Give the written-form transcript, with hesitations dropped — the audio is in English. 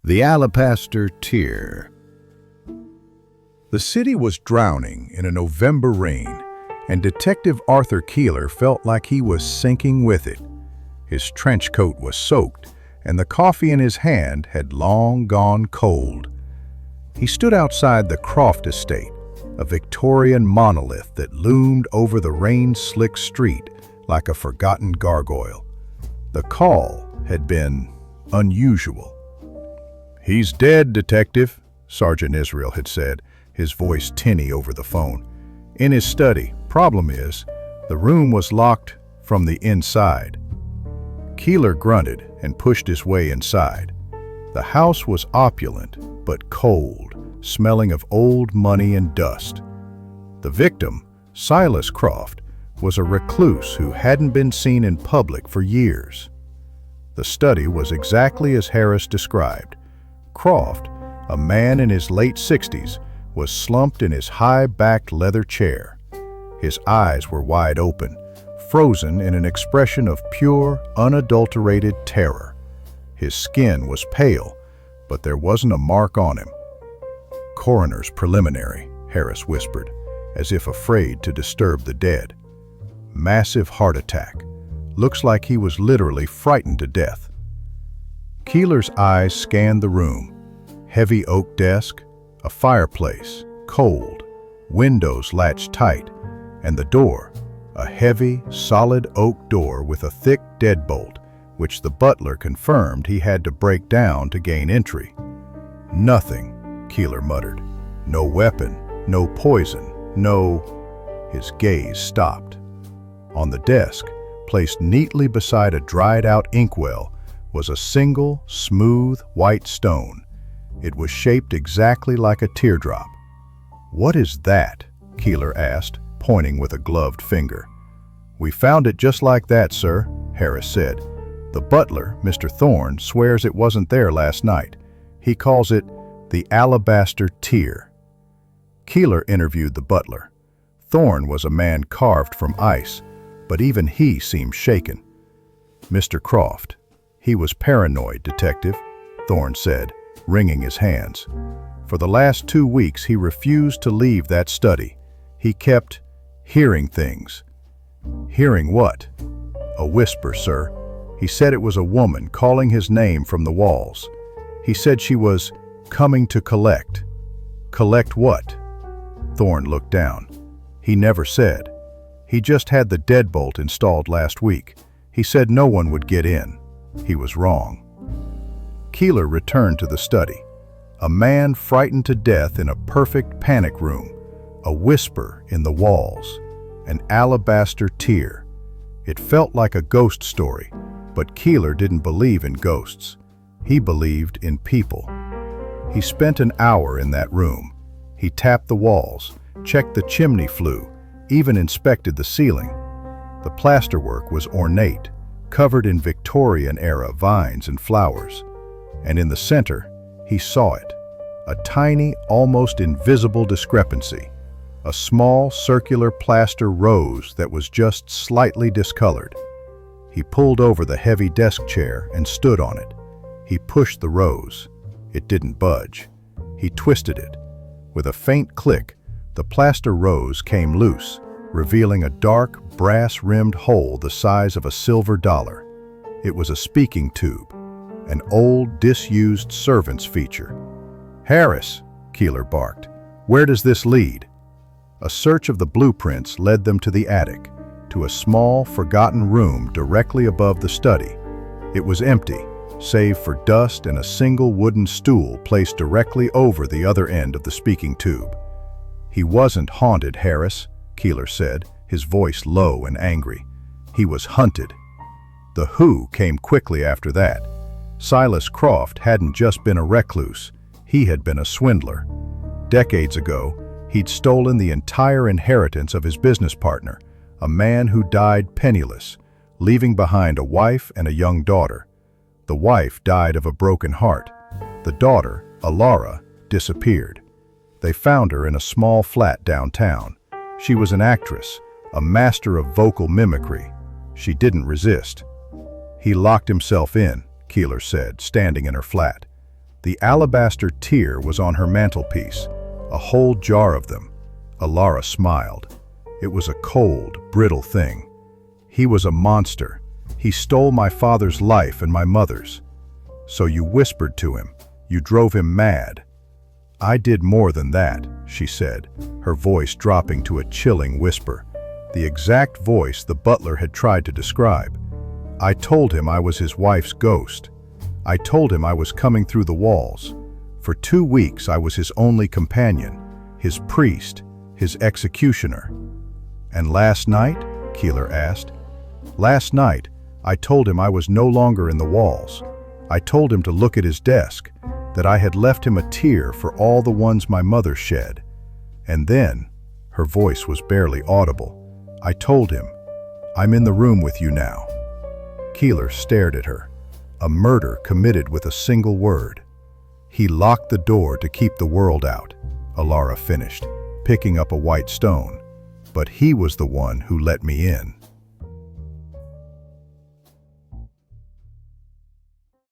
The Alabaster Tear. The city was drowning in a November rain, and Detective Arthur Keeler felt like he was sinking with it. His trench coat was soaked, and the coffee in his hand had long gone cold. He stood outside the Croft estate, a Victorian monolith that loomed over the rain-slicked street like a forgotten gargoyle. The call had been unusual. "He's dead, Detective," Sergeant Israel had said, his voice tinny over the phone. "In his study. Problem is, the room was locked from the inside." Keeler grunted and pushed his way inside. The house was opulent, but cold, smelling of old money and dust. The victim, Silas Croft, was a recluse who hadn't been seen in public for years. The study was exactly as Harris described. Croft, a man in his late 60s, was slumped in his high-backed leather chair. His eyes were wide open, frozen in an expression of pure, unadulterated terror. His skin was pale, but there wasn't a mark on him. "Coroner's preliminary," Harris whispered, as if afraid to disturb the dead. "Massive heart attack. Looks like he was literally frightened to death." Keeler's eyes scanned the room. Heavy oak desk, a fireplace, cold, windows latched tight, and the door, a heavy, solid oak door with a thick deadbolt, which the butler confirmed he had to break down to gain entry. "Nothing," Keeler muttered. "No weapon, no poison, no—" His gaze stopped. On the desk, placed neatly beside a dried-out inkwell, was a single, smooth, white stone. It was shaped exactly like a teardrop. "What is that?" Keeler asked, pointing with a gloved finger. "We found it just like that, sir," Harris said. "The butler, Mr. Thorne, swears it wasn't there last night. He calls it the Alabaster Tear." Keeler interviewed the butler. Thorne was a man carved from ice, but even he seemed shaken. "Mr. Croft, he was paranoid, Detective," Thorne said, wringing his hands. "For the last 2 weeks he refused to leave that study. He kept hearing things." "Hearing what?" "A whisper, sir. He said it was a woman calling his name from the walls. He said she was coming to collect." "Collect what?" Thorne looked down. "He never said. He just had the deadbolt installed last week. He said no one would get in. He was wrong." Keeler returned to the study. A man frightened to death in a perfect panic room. A whisper in the walls. An alabaster tear. It felt like a ghost story, but Keeler didn't believe in ghosts. He believed in people. He spent an hour in that room. He tapped the walls, checked the chimney flue, even inspected the ceiling. The plasterwork was ornate, covered in Victorian-era vines and flowers. And in the center, he saw it. A tiny, almost invisible discrepancy. A small, circular plaster rose that was just slightly discolored. He pulled over the heavy desk chair and stood on it. He pushed the rose. It didn't budge. He twisted it. With a faint click, the plaster rose came loose, revealing a dark, brass-rimmed hole the size of a silver dollar. It was a speaking tube, an old, disused servant's feature. "Harris," Keeler barked, "where does this lead?" A search of the blueprints led them to the attic, to a small, forgotten room directly above the study. It was empty, save for dust and a single wooden stool placed directly over the other end of the speaking tube. "He wasn't haunted, Harris," Keeler said, his voice low and angry. "He was hunted." The who came quickly after that. Silas Croft hadn't just been a recluse, he had been a swindler. Decades ago, he'd stolen the entire inheritance of his business partner, a man who died penniless, leaving behind a wife and a young daughter. The wife died of a broken heart. The daughter, Alara, disappeared. They found her in a small flat downtown. She was an actress, a master of vocal mimicry. She didn't resist. "He locked himself in," Keeler said, standing in her flat. The Alabaster Tear was on her mantelpiece, a whole jar of them. Alara smiled. It was a cold, brittle thing. He was a monster. He stole my father's life and my mother's. So you whispered to him. You drove him mad. I did more than that, she said, her voice dropping to a chilling whisper, the exact voice the butler had tried to describe. I told him I was his wife's ghost. I told him I was coming through the walls. For 2 weeks I was his only companion, his priest, his executioner. And last night? Keeler asked. Last night, I told him I was no longer in the walls. I told him to look at his desk, that I had left him a tear for all the ones my mother shed. And then, her voice was barely audible, I told him, I'm in the room with you now. Keeler stared at her. A murder committed with a single word. He locked the door to keep the world out, Alara finished, picking up a white stone. But he was the one who let me in.